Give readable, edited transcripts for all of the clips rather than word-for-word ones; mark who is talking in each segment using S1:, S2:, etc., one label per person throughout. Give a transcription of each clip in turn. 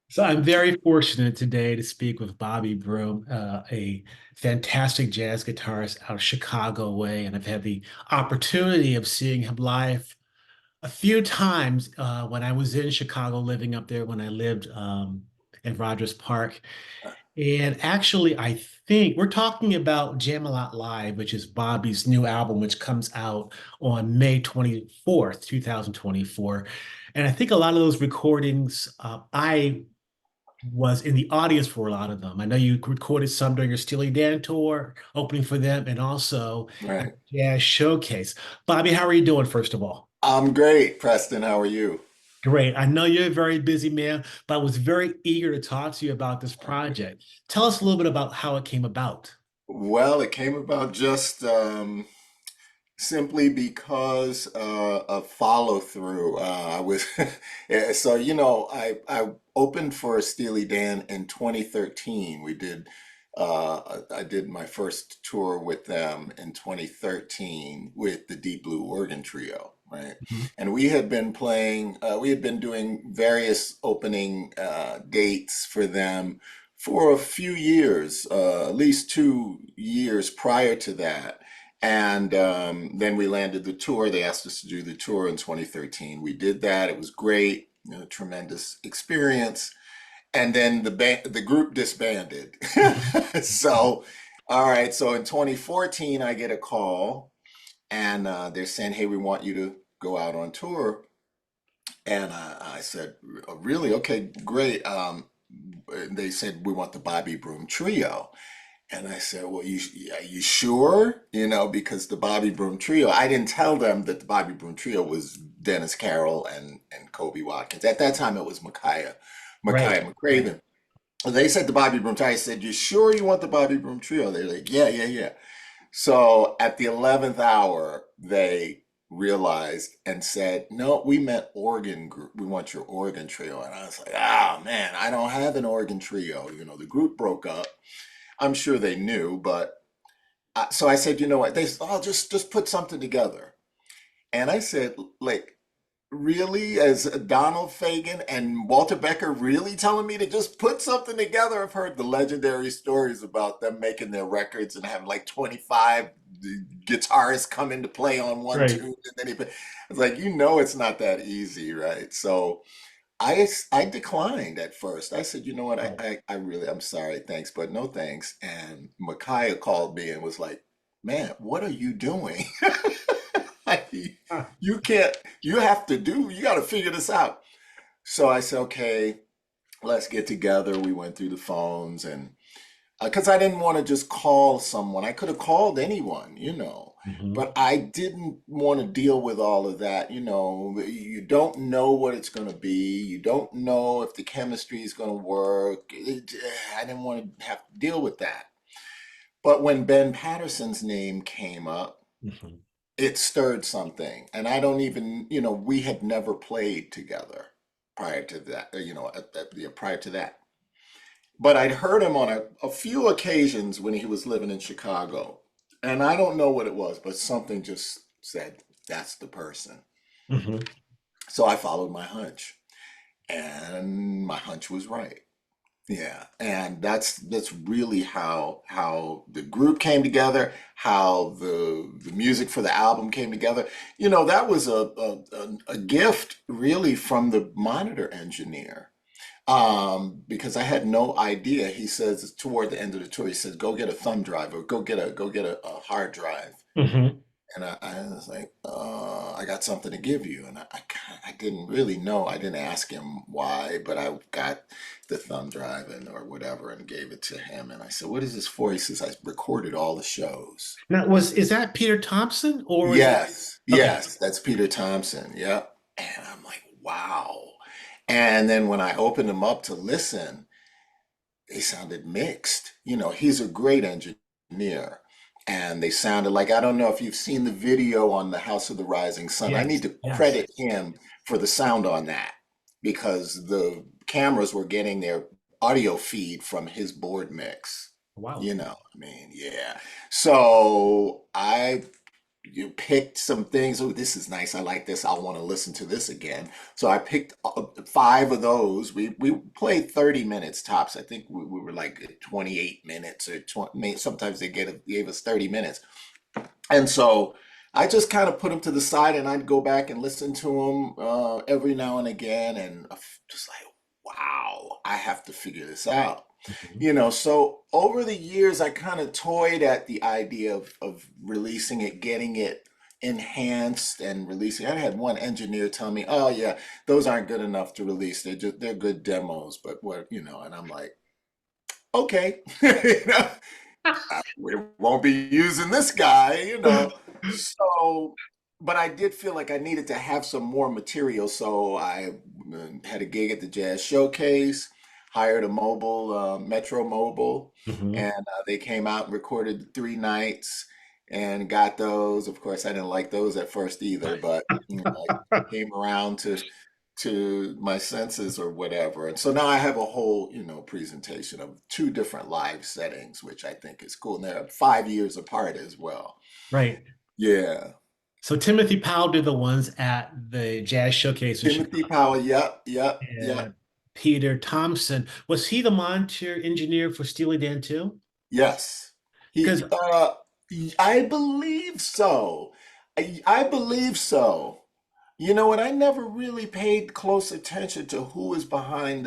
S1: So I'm very fortunate today to speak with Bobby Broom, a fantastic jazz guitarist out of Chicago way, and I've had the opportunity of seeing him live a few times when I was in Chicago, living up there when I lived in Rogers Park. And actually, I think we're talking about Jamalot Live, which is Bobby's new album, which comes out on May 24th, 2024. And I think a lot of those recordings, I was in the audience for a lot of them. I know you recorded some during your Steely Dan tour, opening for them, and also at
S2: Right.
S1: the Jazz Showcase. Bobby, how are you doing, first of all?
S2: I'm great, Preston. How are you?
S1: Great. I know you're a very busy man, but I was very eager to talk to you about this project. Tell us a little bit about how it came about.
S2: Well, it came about just simply because of follow through. I was yeah, so I opened for Steely Dan in 2013. I did my first tour with them in 2013 with the Deep Blue Organ Trio, right?
S1: Mhm.
S2: And we had been doing various opening dates for them for a few years, at least 2 years prior to that. And then we landed the tour. They asked us to do the tour in 2013. We did that. It was great, tremendous experience. And then the group disbanded. So, all right. So in 2014, I get a call, and they're saying, "Hey, we want you to go out on tour." And I said, "Oh, really? Okay, great." They said, "We want the Bobby Broom Trio." And I said, "Well, are you sure? Because the Bobby Broom Trio, I didn't tell them that the Bobby Broom Trio was Dennis Carroll and Kobe Watkins. At that time, it was
S1: Right.
S2: Micaiah McCraven. They said the Bobby Broom Trio. I said, you sure you want the Bobby Broom Trio?" They're like, yeah, yeah, yeah. So at the 11th hour, they realized and said, "No, we meant organ group. We want your organ trio." And I was like, "Ah, man, I don't have an organ trio. The group broke up." I'm sure they knew, but so I said, "You know what?" They said, "Oh, just put something together." And I said, like, really, as Donald Fagen and Walter Becker really telling me to just put something together? I've heard the legendary stories about them making their records and having like 25 guitarists come in to play on one
S1: Right.
S2: tune, and then I was like, it's not that easy, right? So I declined at first. I said, "You know what?
S1: Right.
S2: I really, I'm sorry, thanks, but no thanks." And Micaiah called me and was like, "Man, what are you doing?
S1: Huh.
S2: You can't, you got to figure this out." So I said, "Okay, let's get together." We went through the phones, and because I didn't want to just call someone. I could have called anyone.
S1: Mhm.
S2: But I didn't want to deal with all of that. You don't know what it's going to be. You don't know if the chemistry is going to work. I didn't want to have to deal with that. But when Ben Patterson's name came up,
S1: Mhm.
S2: it stirred something. And I don't even, we had never played together prior to that, prior to that. But I'd heard him on a few occasions when he was living in Chicago. And I don't know what it was, but something just said, that's the person.
S1: Mhm.
S2: So I followed my hunch, and my hunch was right. Yeah, and that's really how the group came together, how the music for the album came together. That was a gift really from the monitor engineer, because I had no idea. He says toward the end of the tour, he says, "Go get a thumb drive, or go get a hard drive."
S1: Mhm.
S2: And I was like, "I got something to give you." And I didn't really know. I didn't ask him why, but I got the thumb drive and or whatever and gave it to him. And I said, "What is this for?" He says, "I recorded all the shows."
S1: Now, is that Peter Thompson or was it?
S2: Yes,
S1: Okay.
S2: yes, that's Peter Thompson. Yep. And I'm like, wow. And then when I opened them up to listen, they sounded mixed. He's a great engineer. And they sounded like, I don't know if you've seen the video on the House of the Rising Sun. I
S1: Yes.
S2: need to
S1: Yes.
S2: credit him for the sound on that, because the cameras were getting their audio feed from his board mix.
S1: Wow.
S2: I mean, yeah. So I you picked some things. Oh, this is nice. I like this. I want to listen to this again. So I picked five of those. We played 30 minutes tops. I think we were like at 28 minutes or 20. Sometimes gave us 30 minutes. And so I just kind of put them to the side and I'd go back and listen to them every now and again. And just like, wow, I have to figure this out.
S1: Mhm.
S2: You know, so over the years, I kind of toyed at the idea of releasing it, getting it enhanced and releasing. I had one engineer tell me, "Oh yeah, those aren't good enough to release. They're good demos, but what, you know?" And I'm like, "Okay, you know, we won't be using this guy, you know." So, but I did feel like I needed to have some more material, so I had a gig at the Jazz Showcase, hired a Metro Mobile,
S1: Mhm.
S2: and they came out and recorded 3 nights and got those. Of course, I didn't like those at first either, but you know, I came around to my senses or whatever. And so now I have a whole, you know, presentation of two different live settings, which I think is cool. And they're 5 years apart as well.
S1: Right.
S2: Yeah.
S1: So Timothy Powell did the ones at the Jazz Showcase in
S2: Timothy
S1: Chicago.
S2: Powell. Yep. Yep. Yep.
S1: And Peter Thompson, was he the monitor engineer for Steely Dan too?
S2: Yes.
S1: Because
S2: He, I believe so. I believe so. You know what? I never really paid close attention to who was behind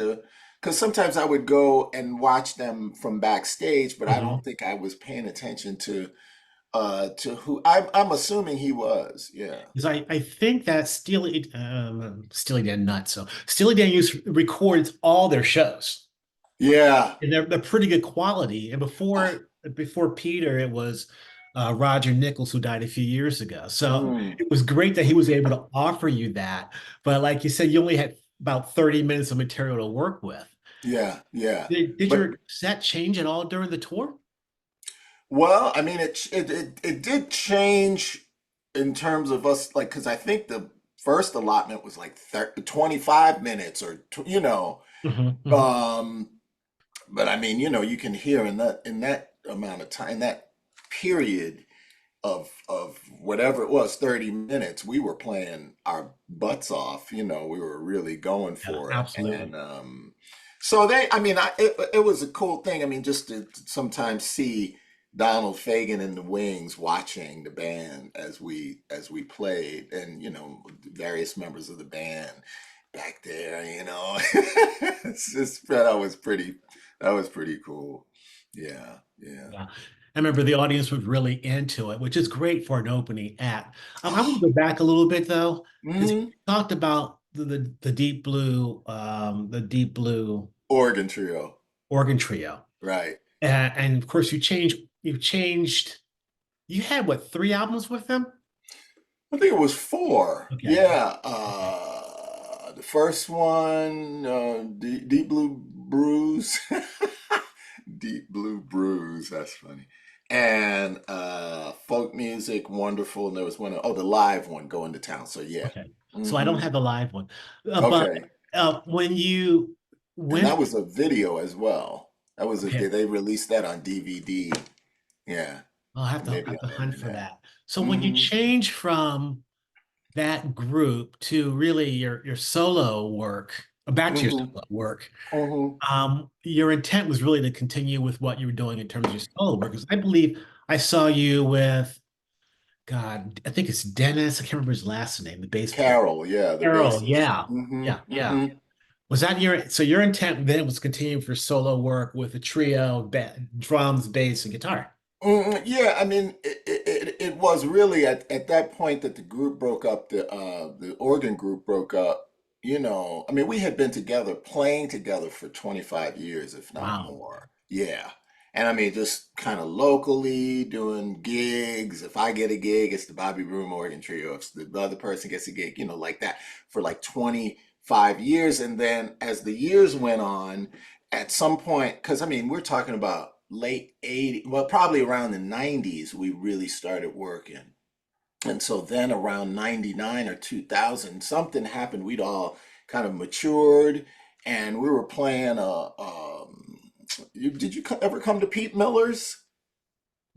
S2: because sometimes I would go and watch them from backstage, but I don't think I was paying attention to who I'm assuming he was. Yeah.
S1: I think that Steely Dan nuts. So Steely Dan records all their shows.
S2: Yeah.
S1: And they're pretty good quality. And
S2: Ah,
S1: before Peter, it was Roger Nichols who died a few years ago. So
S2: mm,
S1: it was great that he was able to offer you that. But like you said, you only had about 30 minutes of material to work with.
S2: yeah, yeah.
S1: Did
S2: But
S1: your set change at all during the tour?
S2: well, I mean it did change in terms of us like because I think the first allotment was like 30, 25 minutes or you know
S1: Hmm. Hmm.
S2: um but I mean, you know, you can hear in that amount of time, in that period of whatever it was, 30 minutes, we were playing our butts off, you know, we were really going
S1: Yeah,
S2: for it.
S1: absolutely.
S2: And so I mean, it was a cool thing. I mean, just to sometimes see Donald Fagen and the Wings watching the band as we played, and you know, various members of the band back there, you know. It's just that was pretty cool. Yeah, yeah.
S1: Yeah. I remember the audience was really into it, which is great for an opening act. I want to go back a little bit though, because you
S2: Hmm.
S1: talked about the Deep Blue
S2: Oregon Trio.
S1: organ trio.
S2: Right.
S1: And of course you had what, 3 albums with them?
S2: I think it was four.
S1: Okay.
S2: Yeah.
S1: Okay.
S2: The first one, Deep Blue Bruise. Deep Blue Bruise. That's funny. And folk music, wonderful. And there was one, oh, the live one, Going to Town. So yeah.
S1: Okay. So I don't
S2: Hmm.
S1: have the live one. But
S2: Okay.
S1: when you
S2: And
S1: went,
S2: that was a video as well. That was
S1: okay,
S2: they released that on DVD. Yeah.
S1: I'll have
S2: And
S1: to
S2: maybe
S1: have
S2: on
S1: to
S2: the
S1: hunt for
S2: internet.
S1: that. So when you
S2: Hmm.
S1: change from that group to really your solo work, back to your
S2: Hmm.
S1: solo work,
S2: Hmm.
S1: your intent was really to continue with what you were doing in terms of your solo work. Because I believe I saw you with, God, I think it's Dennis. I can't remember his last name, the bass player.
S2: Carol, yeah, the
S1: Carol,
S2: bassist.
S1: yeah.
S2: Hmm.
S1: Yeah, yeah.
S2: Hmm.
S1: Was that your intent then was continue for solo work with a trio, drums, bass, and guitar?
S2: Yeah, I mean, it was really at that point that the group broke up, the organ group broke up. You know, I mean, we had been together, playing together for 25 years, if not
S1: Wow.
S2: more. Yeah. And I mean, just kind of locally doing gigs. If I get a gig, it's the Bobby Broom Organ Trio. If the other person gets a gig, you know, like that for like 25 years. And then as the years went on, at some point, because I mean, we're talking about late 80s, well, probably around the 90s, we really started working. And so then around 99 or 2000, something happened. We'd all kind of matured and we were playing did you ever come to Pete Miller's?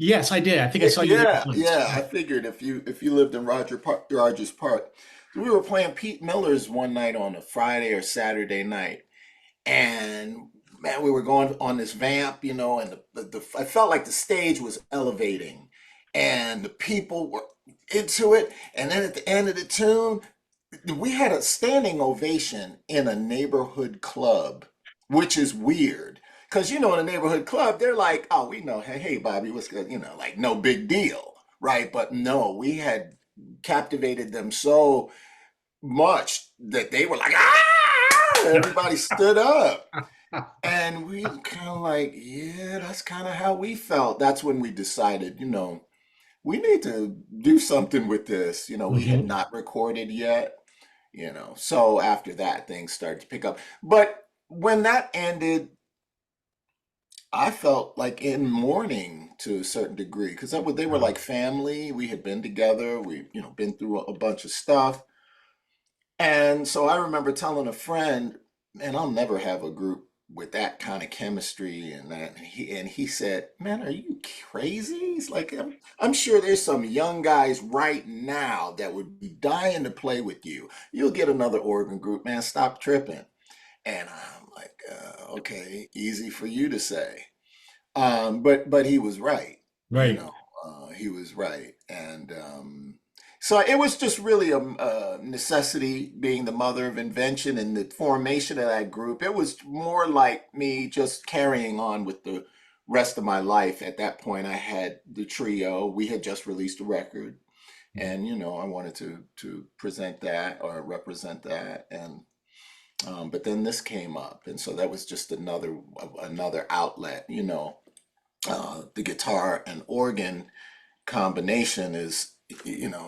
S1: Yes, I did. I think I saw you there
S2: Yeah,
S1: once.
S2: yeah. I
S1: Yeah.
S2: figured if you lived in Rogers Park, we were playing Pete Miller's one night on a Friday or Saturday night, and man, we were going on this vamp, and I felt like the stage was elevating, and the people were into it, and then at the end of the tune, we had a standing ovation in a neighborhood club, which is weird. Because, in a neighborhood club, they're like, oh, we know, hey, Bobby, what's good? Like no big deal, right? But no, we had captivated them so much that they were like, ah! Everybody stood up. And we kind of like, yeah, that's kind of how we felt. That's when we decided, we need to do something with this. We had
S1: Mhm.
S2: not recorded yet. So after that, things started to pick up. But when that ended, I felt like in mourning to a certain degree because they were like
S1: Wow.
S2: family. We had been together. We, been through a bunch of stuff. And so I remember telling a friend, man, I'll never have a group with that kind of chemistry and that. And he said, man, are you crazy? He's like, I'm sure there's some young guys right now that would be dying to play with you. You'll get another organ group, man. Stop tripping. And I'm like, okay, easy for you to say. But he was right, you
S1: Right.
S2: know, he was right. And so it was just really a necessity being the mother of invention and the formation of that group. It was more like me just carrying on with the rest of my life. At that point, I had the trio. We had just released a record. And I wanted to present that or represent that, and but then this came up, and so that was just another outlet. The guitar and organ combination is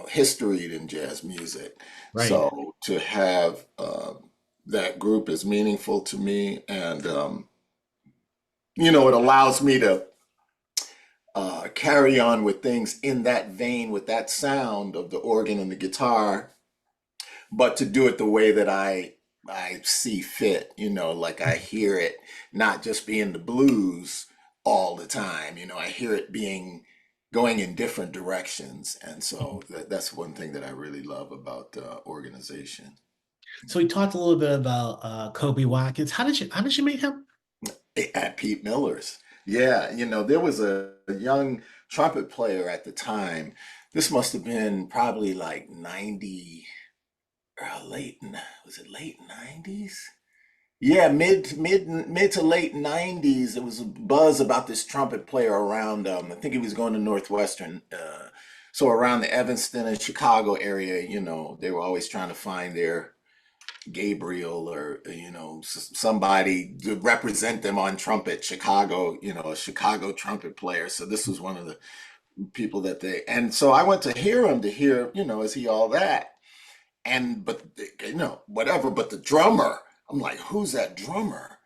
S2: historied in jazz music.
S1: Right.
S2: So to have that group is meaningful to me, and it allows me to carry on with things in that vein with that sound of the organ and the guitar, but to do it the way that I see fit, like I hear it, not just being the blues all the time. I hear it being going in different directions, and so that's one thing that I really love about organization.
S1: So we talked a little bit about Kobe Watkins. How did you meet him?
S2: At Pete Miller's, yeah, there was a young trumpet player at the time. This must have been probably like 90, was it late 90s? Yeah, mid to late 90s. There was a buzz about this trumpet player around. I think he was going to Northwestern. So around the Evanston and Chicago area, they were always trying to find their Gabriel or somebody to represent them on trumpet. Chicago, a Chicago trumpet player. So this was one of the people that and so I went to hear him to hear, is he all that? And but whatever, but the drummer, I'm like, who's that drummer?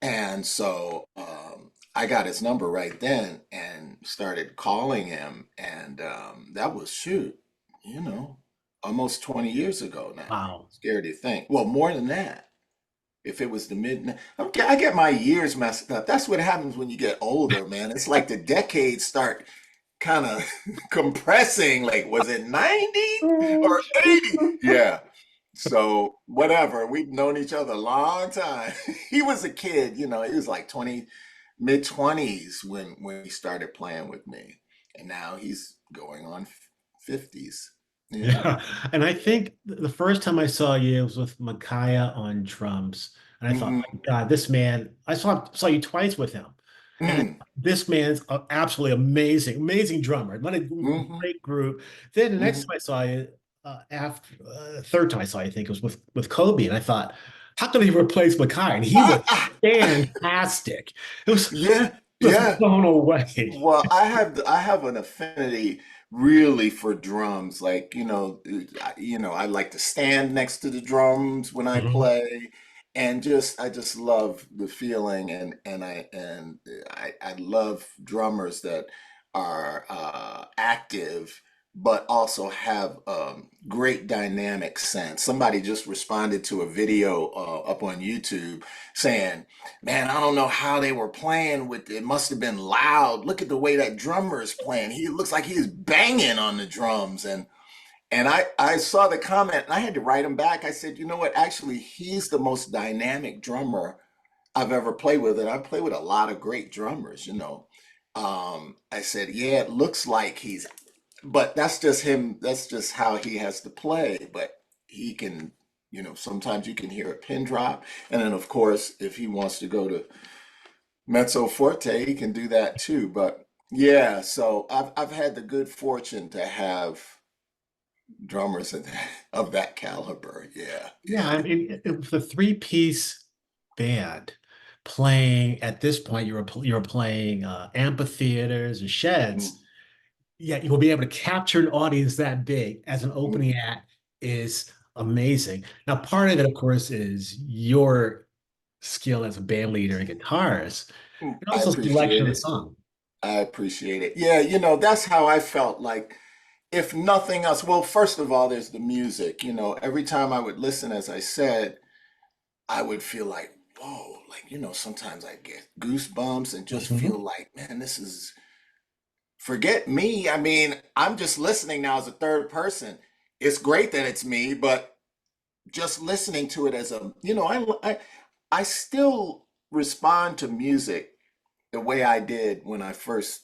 S2: And so I got his number right then and started calling him, and that was, shoot, you know almost 20 years ago now.
S1: Wow.
S2: Scary to think. Well, more than that, if it was the mid. Okay, I get my years messed up. That's what happens when you get older, man. It's like the decades start kind of compressing. Like, was it 90
S1: Oh,
S2: or 80? Yeah. So whatever, we've known each other a long time. He was a kid, he was like 20, mid 20s when he started playing with me. And now he's going on 50s. Yeah.
S1: yeah. And I think the first time I saw you was with Micaiah on drums. And I thought,
S2: Hmm.
S1: my God, this man, I saw you twice with him. And
S2: Mm.
S1: this man's absolutely amazing, amazing drummer. What a
S2: Hmm.
S1: great group. Then the next
S2: Hmm.
S1: time I saw you, after third time I saw you, I think it was with Kobe. And I thought, how could he replace Micaiah? And he was
S2: Ah, ah.
S1: fantastic. It was
S2: Yeah,
S1: just
S2: yeah.
S1: blown away.
S2: Well, I have an affinity really for drums. Like, I like to stand next to the drums when I
S1: Mhm.
S2: play, and I just love the feeling, and I love drummers that are active but also have great dynamic sense. Somebody just responded to a video up on YouTube saying, "Man, I don't know how they were playing with it. It must have been loud. Look at the way that drummer is playing. He looks like he's banging on the drums." And I saw the comment and I had to write him back. I said, "You know what? Actually, he's the most dynamic drummer I've ever played with, and I play with a lot of great drummers, you know." I said, "Yeah, it looks like he's, but that's just him. That's just how he has to play. But he can, you know, sometimes you can hear a pin drop, and then of course, if he wants to go to mezzo forte, he can do that too. But yeah, so I've had the good fortune to have drummers of that caliber. Yeah,
S1: Yeah, I mean, it was a three-piece band playing at this point. You were playing amphitheaters and
S2: yeah.
S1: sheds. Yeah, you will be able to capture an audience that big as an
S2: Mm,
S1: opening act is amazing. Now, part of it, of course, is your skill as a band leader and guitarist, and
S2: I
S1: also selection
S2: appreciate
S1: of the
S2: it.
S1: song.
S2: I appreciate it. Yeah, you know, that's how I felt like, if nothing else, well, first of all, there's the music. You know, every time I would listen, as I said, I would feel like, whoa, like, you know, sometimes I get goosebumps and just feel
S1: Mhm.
S2: like, man, this is, forget me. I mean, I'm just listening now as a third person. It's great that it's me, but just listening to it as a, you know, I still respond to music the way I did when I first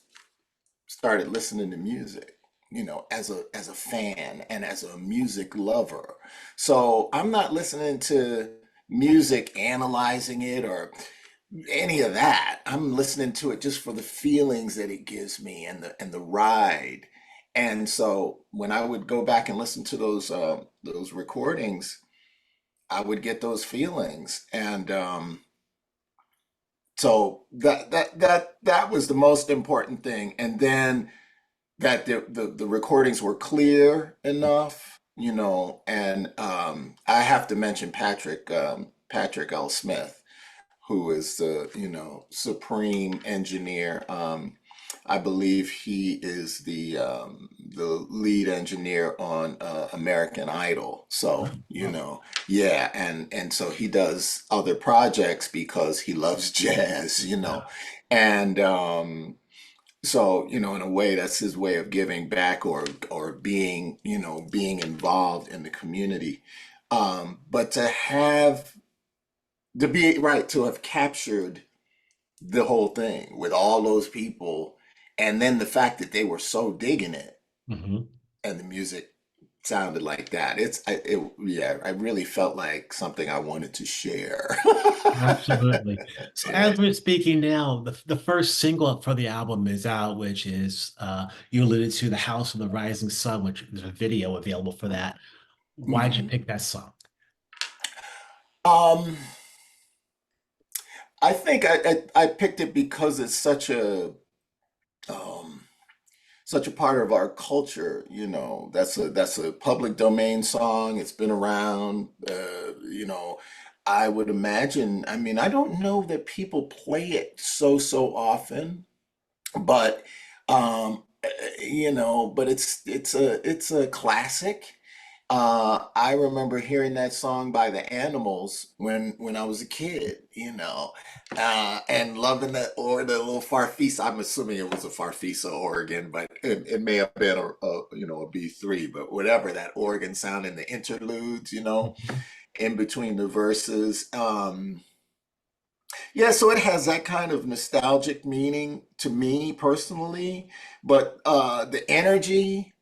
S2: started listening to music, you know, as a fan and as a music lover. So I'm not listening to music, analyzing it or any of that. I'm listening to it just for the feelings that it gives me and the ride. And so when I would go back and listen to those recordings, I would get those feelings. And so that was the most important thing. And then that the recordings were clear enough, you know, and I have to mention Patrick L. Smith, who is the, you know, supreme engineer. I believe he is the lead engineer on American Idol. So, you
S1: Oh,
S2: know, yeah, and so he does other projects because he loves jazz, you know,
S1: wow.
S2: and so, you know, in a way, that's his way of giving back or being, you know, being involved in the community. But to be right, to have captured the whole thing with all those people, and then the fact that they were so digging it
S1: Mhm.
S2: and the music sounded like that. Yeah, I really felt like something I wanted to share.
S1: Absolutely. So
S2: Yeah.
S1: as we're speaking now, the first single for the album is out, which is you alluded to The House of the Rising Sun, which there's a video available for that. Why'd you
S2: Mhm.
S1: pick that song?
S2: Um, I think I picked it because it's um, such a part of our culture, you know. That's a public domain song. It's been around, you know. I would imagine, I mean, I don't know that people play it so often, but you know, but it's a classic. I remember hearing that song by the Animals when I was a kid, you know, and loving the little Farfisa. I'm assuming it was a Farfisa organ, but it may have been a you know a B3, but whatever, that organ sound in the interludes, you know,
S1: Mhm.
S2: in between the verses. Yeah, so it has that kind of nostalgic meaning to me personally, but the energy,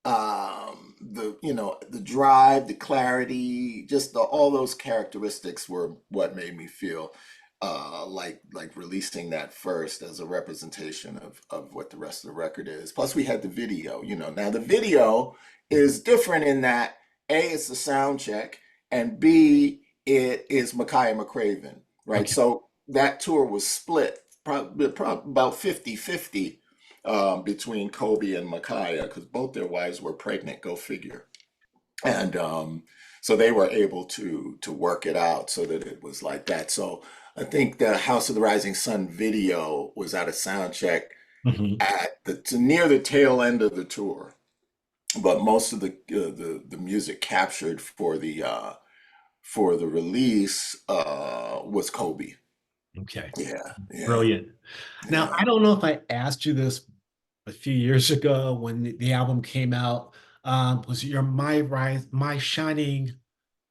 S2: the, you know, the drive, the clarity, just all those characteristics were what made me feel like releasing that first as a representation of what the rest of the record is. Plus, we had the video. You know, now the video is different in that A, it's the sound check, and B, it is Micaiah McCraven, right?
S1: Okay.
S2: So that tour was split, probably about 50-50 between Kobe and Micaiah because both their wives were pregnant. Go figure. And so they were able to work it out so that it was like that. So I think the House of the Rising Sun video was at a sound check
S1: Mhm.
S2: at near the tail end of the tour. but most of the music captured for the release was Kobe.
S1: Okay.
S2: Yeah, yeah,
S1: Brilliant. Now,
S2: yeah.
S1: I don't know if I asked you this a few years ago when the album came out. Was your My Shining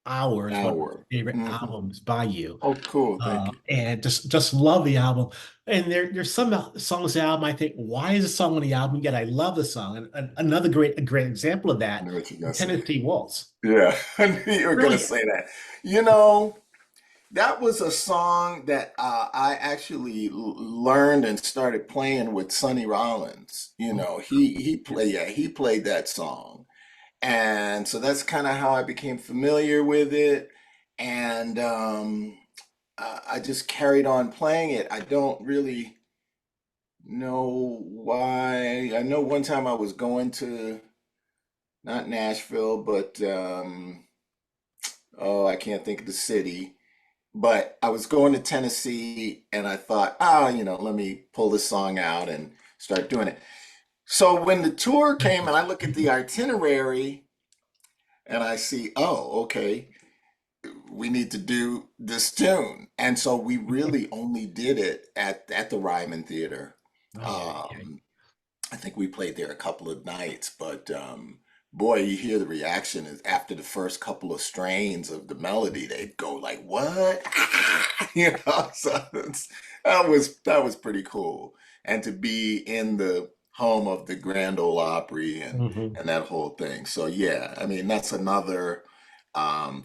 S1: Hours one of my
S2: Hour.
S1: favorite
S2: Hmm.
S1: albums by you?
S2: Oh, cool. Thank you.
S1: And just love the album. And there's some songs on the album I think, why is a song on the album? Yet I love the song. And another great example of
S2: I
S1: that,
S2: know what you're gonna say.
S1: Tennessee Waltz.
S2: Yeah, I knew you were gonna
S1: Brilliant.
S2: say that. You know, that was a song that I actually learned and started playing with Sonny Rollins. You
S1: Oh,
S2: know,
S1: wow.
S2: he played that song. And so that's kind of how I became familiar with it. And I just carried on playing it. I don't really know why. I know one time I was going to not Nashville, but oh, I can't think of the city. But I was going to Tennessee and I thought, let me pull this song out and start doing it. So when the tour came and I look at the itinerary and I see, oh, okay, we need to do this tune. And so we really only did it at the Ryman Theater.
S1: Oh, yeah. Okay.
S2: Um, I think we played there a couple of nights, but boy, you hear the reaction is after the first couple of strains of the melody, they'd go like, "What?" So that was pretty cool. And to be in the home of the Grand Ole Opry
S1: Mhm.
S2: and that whole thing. So yeah, I mean that's another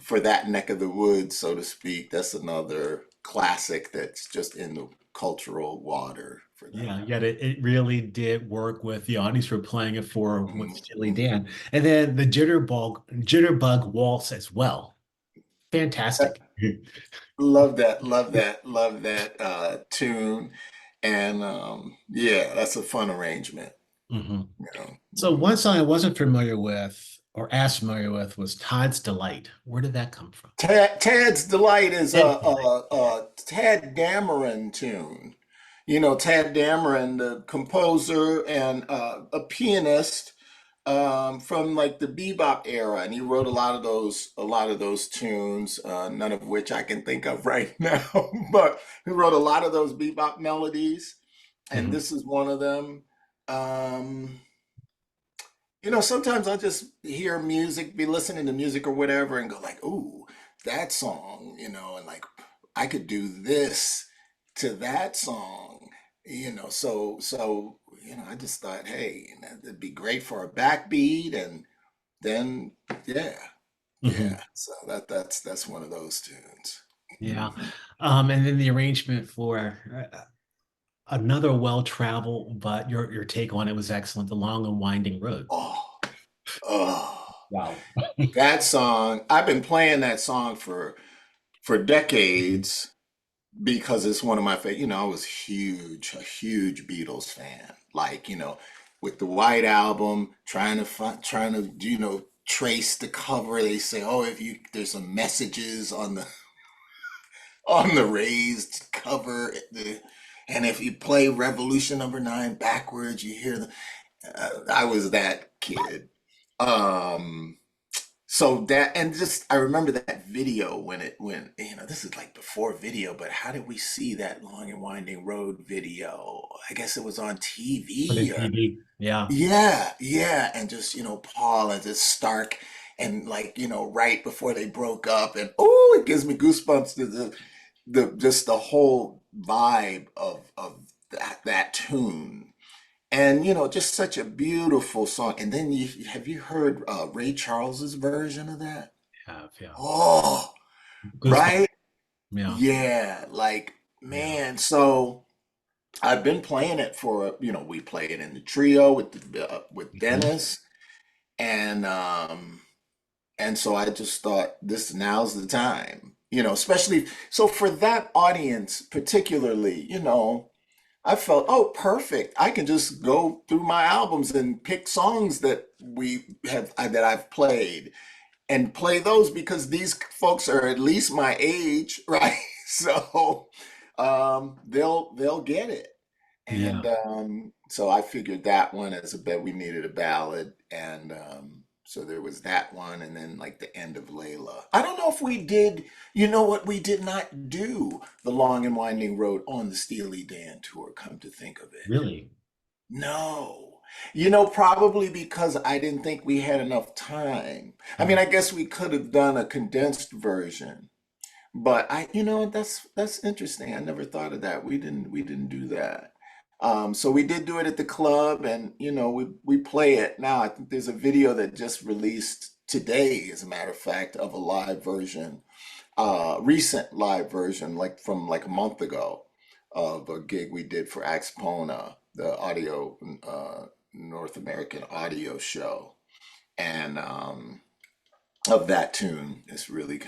S2: for that neck of the woods, so to speak. That's another classic that's just in the cultural water for
S1: Yeah,
S2: them.
S1: yet it really did work with the audience for playing it for with Steely
S2: Mhm.
S1: Dan. And then the Jitterbug Waltz as well. Fantastic.
S2: Love that, love that, love that tune. And yeah, that's a fun arrangement,
S1: Mhm.
S2: you know.
S1: So one song I wasn't familiar with or as familiar with was Todd's Delight. Where did that come from?
S2: Tad's Delight is
S1: Ed
S2: a Tad Dameron tune. You know, Tad Dameron, the composer and a pianist from like the bebop era, and he wrote a lot of those tunes, none of which I can think of right now, but he wrote a lot of those bebop melodies, and
S1: Mhm.
S2: this is one of them. Um, sometimes I just hear music, be listening to music or whatever, and go like, "Ooh, that song," and like I could do this to that song, I just thought, hey, it'd be great for a backbeat, and then yeah,
S1: Mhm.
S2: yeah. So that's one of those tunes.
S1: Yeah.
S2: Mhm.
S1: And then the arrangement for another well-traveled, but your take on it was excellent, The Long and Winding Road.
S2: Oh, oh,
S1: Wow.
S2: that song! I've been playing that song for decades because it's one of my favorite. I was a huge Beatles fan. Like, with the White Album, trying to, trace the cover. They say, oh, if you there's some messages on the raised cover, and if you play Revolution number 9 backwards, you hear the. I was that kid. Um, so that and just I remember that video when this is like before video, but how did we see that Long and Winding Road video? I guess it was on
S1: For the
S2: TV or
S1: TV. Yeah.
S2: yeah, yeah, and just Paul and just Stark and like right before they broke up and oh it gives me goosebumps to the just the whole vibe of that tune. And just such a beautiful song. And then have you heard Ray Charles's version of that?
S1: Yeah.
S2: Oh,
S1: Goosebumps.
S2: right?
S1: Yeah.
S2: Yeah, like
S1: Yeah.
S2: man. So I've been playing it for we play it in the trio with
S1: Mhm.
S2: Dennis, and so I just thought this now's the time. Especially so for that audience particularly. I felt, oh, perfect. I can just go through my albums and pick songs that I've played and play those because these folks are at least my age, right? So they'll get it. And
S1: Yeah.
S2: So I figured that one as a bet we needed a ballad, and so there was that one, and then like the end of Layla. I don't know if we did. You know what? We did not do the Long and Winding Road on the Steely Dan tour. Come to think of it,
S1: Really?
S2: no. Probably because I didn't think we had enough time. I mean,
S1: Mhm.
S2: I guess we could have done a condensed version, but that's interesting. I never thought of that. We didn't do that. So we did do it at the club, and we play it now. I think there's a video that just released today, as a matter of fact, of a live version, recent live version, like from like a month ago, of a gig we did for Axpona, the audio North American audio show, and of that tune. It's really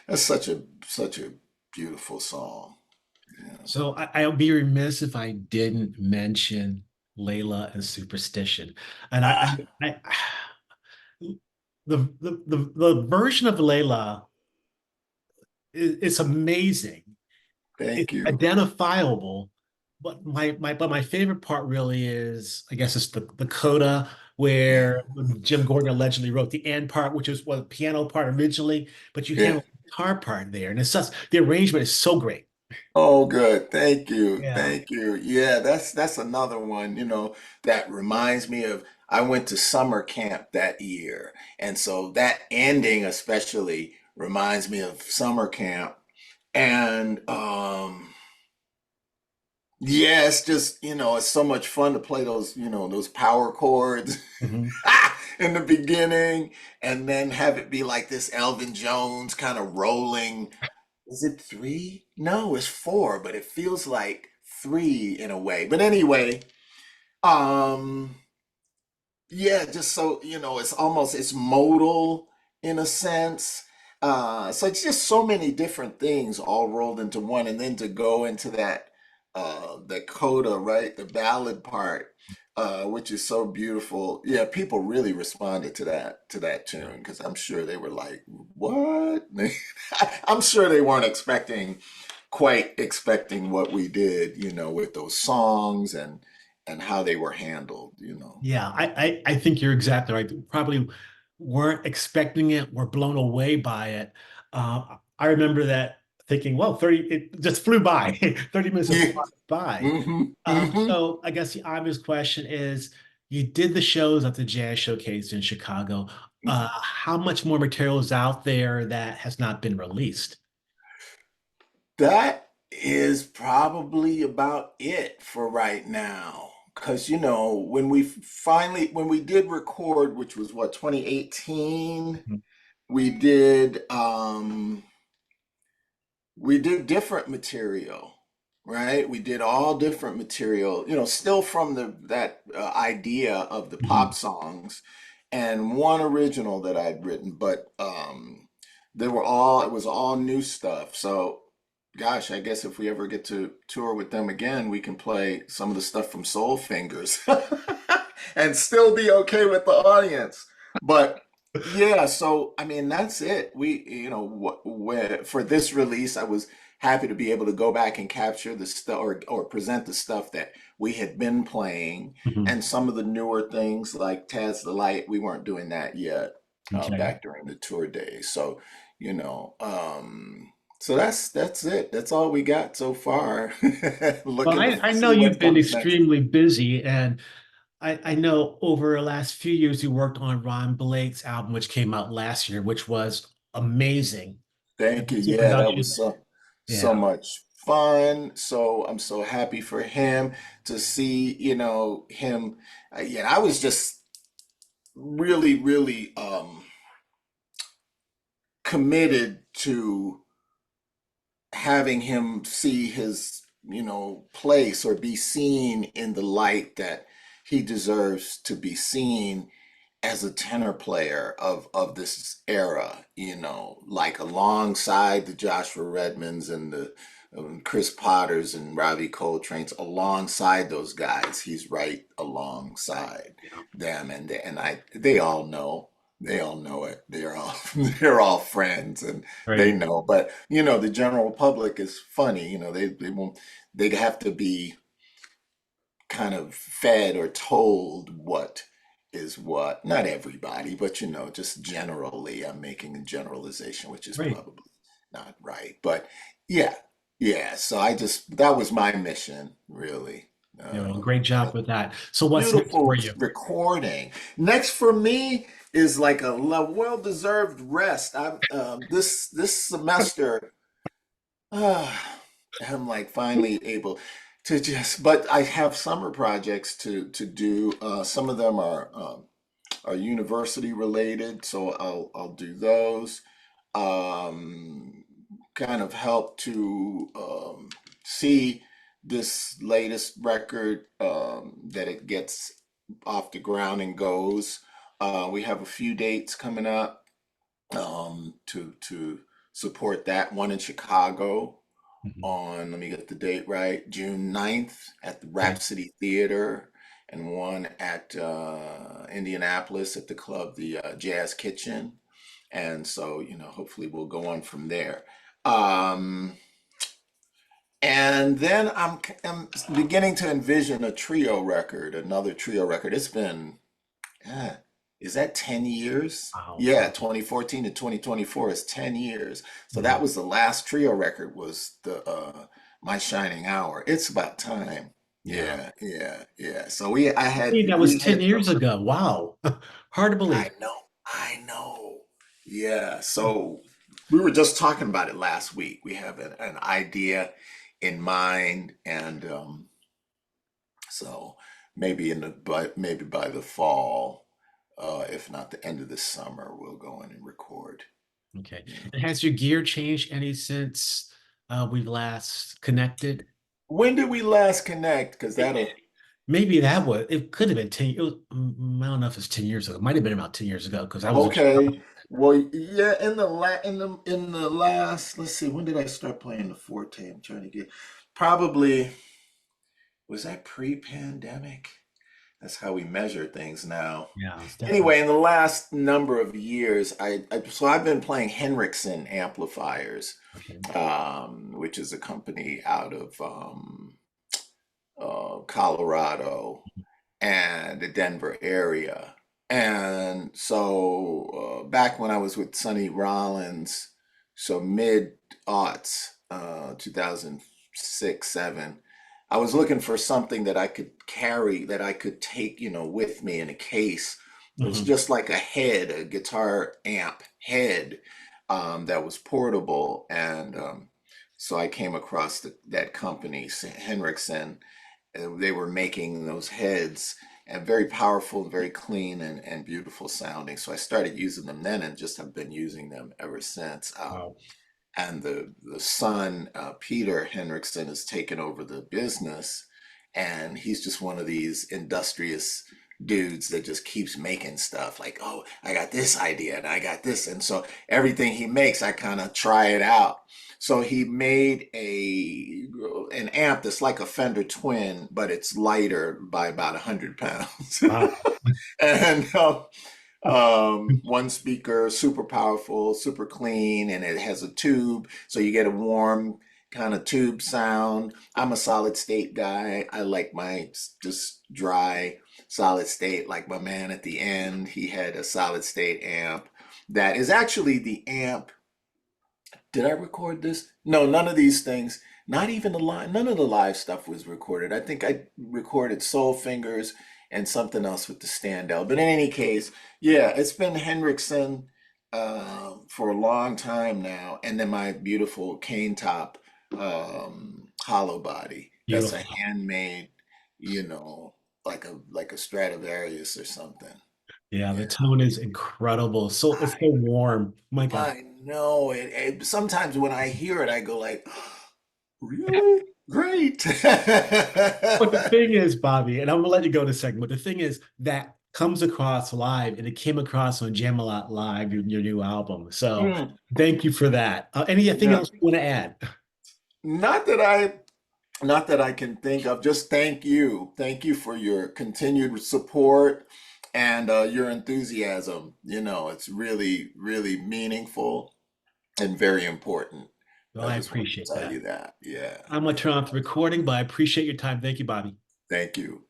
S2: that's such a beautiful song. Yeah.
S1: So I'll be remiss if I didn't mention Layla and Superstition. And
S2: Ah,
S1: the version of Layla is amazing. It's
S2: thank you.
S1: identifiable. But my favorite part really is, I guess, it's the coda
S2: Yeah.
S1: where Jim Gordon allegedly wrote the end part, which was the piano part originally, but you
S2: Yeah.
S1: handle the guitar part there, and it's just the arrangement is so great.
S2: Oh, good. Thank you.
S1: Yeah.
S2: Thank you. Yeah, that's another one, that reminds me of I went to summer camp that year. And so that ending especially reminds me of summer camp. And yeah, it's just, it's so much fun to play those power chords
S1: Mhm.
S2: in the beginning, and then have it be like this Elvin Jones kind of rolling. Is it three? No, it's four, but it feels like three in a way. But anyway, um, yeah, just so it's modal in a sense. So it's just so many different things all rolled into one, and then to go into the coda, right, the ballad part, which is so beautiful. Yeah, people really responded to that tune because I'm sure they were like, "What?" I'm sure they weren't quite expecting what we did, with those songs and how they were handled.
S1: Yeah, I think you're exactly right. Probably weren't expecting it, were blown away by it. I remember that thinking, well, 30, it just flew by. 30 minutes have
S2: Yeah.
S1: fly by.
S2: Hmm. Hmm.
S1: So I guess the obvious question is, you did the shows at the Jazz Showcase in Chicago. How much more material is out there that has not been released?
S2: That is probably about it for right now. Because, when we did record, which was what, 2018,
S1: Mhm.
S2: we did different material, right? We did all different material, still from that idea of the pop
S1: Mhm.
S2: songs, and one original that I'd written, but it was all new stuff. So, gosh, I guess if we ever get to tour with them again, we can play some of the stuff from Soul Fingers and still be okay with the audience. But yeah, so I mean that's it. For this release, I was happy to be able to go back and capture the stuff, or present the stuff that we had been playing,
S1: Mhm.
S2: and some of the newer things like Taz the Light. We weren't doing that yet,
S1: Okay.
S2: back during the tour days. So, you know, um, so that's it. That's all we got so far.
S1: Well,
S2: Looking to
S1: I know
S2: see
S1: you've
S2: what
S1: been
S2: comes next.
S1: extremely busy, and I know over the last few years you worked on Ron Blake's album, which came out last year, which was amazing.
S2: Thank you.
S1: Amazing
S2: Yeah, that was
S1: production.
S2: so
S1: Yeah.
S2: much fun. So I'm so happy for him to see, him. Yeah, I was just really, really committed to having him see his, place, or be seen in the light that he deserves to be seen as a tenor player of this era, like alongside the Joshua Redmonds and the Chris Potters and Robbie Coltrane's, alongside those guys, he's right alongside
S1: Yeah.
S2: them, they all know it. They're all they're all friends, and they
S1: Right.
S2: know. But the general public is funny. They won't. They have to be kind of fed or told what is what. Not everybody, but just generally, I'm making a generalization, which is
S1: Great.
S2: probably not right. But yeah, yeah. So that was my mission, really.
S1: Great job with that. So what's next for
S2: Beautiful
S1: you?
S2: recording. Next for me is like a well-deserved rest. I'm this semester. I'm like finally able to but I have summer projects to do. Some of them are university related, so I'll do those. Um, Kind of help to see this latest record that it gets off the ground and goes. We have a few dates coming up to support that. One in Chicago
S1: Mhm.
S2: on, let me get the date right, June 9th at the
S1: Okay.
S2: Rhapsody Theater, and one at Indianapolis at the club, the Jazz Kitchen. And so, hopefully we'll go on from there. Um, and then I'm beginning to envision a trio record, another trio record. It's been yeah. Is that 10 years?
S1: Wow.
S2: Yeah, 2014 to 2024 is 10 years. So that
S1: Mhm.
S2: was the last trio record was the My Shining Hour. It's about time.
S1: Yeah.
S2: Yeah, yeah, yeah. So
S1: Hey, that was
S2: we
S1: 10
S2: had
S1: years
S2: some
S1: ago. Wow. Hard to believe.
S2: I know. I know. Yeah. So we were just talking about it last week. We have an idea in mind and so maybe by the fall, if not the end of the summer, we'll go in and record.
S1: Okay.
S2: Yeah.
S1: And has your gear changed any since we've last connected?
S2: When did we last connect? Because
S1: It-
S2: that'll
S1: Maybe that was, it could have been 10. I don't know if it's 10 years ago. It might have been about 10 years ago because I was in
S2: okay.
S1: Chicago.
S2: Well, yeah. In the last, let's see, when did I start playing the forte? I'm trying to get probably was that pre-pandemic? That's how we measure things now.
S1: Yeah, it's definitely.
S2: Anyway, in the last number of years, so I've been playing Henriksen amplifiers,
S1: Okay.
S2: which is a company out of Colorado and the Denver area. And so back when I was with Sonny Rollins, so mid aughts, 2006, 7, I was looking for something that I could carry, that I could take, with me in a case. It was
S1: Mhm.
S2: just like a head, a guitar amp head that was portable. And so I came across that company, Henriksen, they were making those heads and very powerful and very clean and beautiful sounding. So I started using them then and just have been using them ever since.
S1: Wow.
S2: And the son, Peter Henriksen, has taken over the business, and he's just one of these industrious dudes that just keeps making stuff like, oh, I got this idea and I got this, and so everything he makes, I kind of try it out. So he made an amp that's like a Fender Twin, but it's lighter by about 100 pounds,
S1: Wow.
S2: and one speaker, super powerful, super clean, and it has a tube, so you get a warm kind of tube sound. I'm a solid state guy. I like my just dry solid state. Like my man at the end, he had a solid state amp that is actually the amp. Did I record this? No, none of these things. Not even the live. None of the live stuff was recorded. I think I recorded Soul Fingers and something else with the standout. But in any case, yeah, it's been Hendrickson for a long time now, and then my beautiful cane top hollow body. That's a
S1: Beautiful.
S2: handmade, you know, like a Stradivarius or something.
S1: Yeah, the
S2: Yeah.
S1: tone is incredible. So it's so warm. My God.
S2: I know it. Sometimes when I hear it, I go like, "Really? Great!"
S1: But the thing is, Bobby, and I'm gonna let you go in a second, but the thing is that comes across live and it came across on Jamalot Live, your new album. So
S2: Mm,
S1: thank you for that. Anything
S2: yeah.
S1: else you want to add?
S2: Not that I, not that I can think of. Just thank you. Thank you for your continued support and your enthusiasm. It's really, really meaningful and very important.
S1: Well,
S2: I
S1: I
S2: just wanted to
S1: appreciate
S2: tell
S1: that.
S2: you that. Yeah,
S1: I'm gonna turn
S2: yeah.
S1: off the recording, but I appreciate your time. Thank you, Bobby.
S2: Thank you.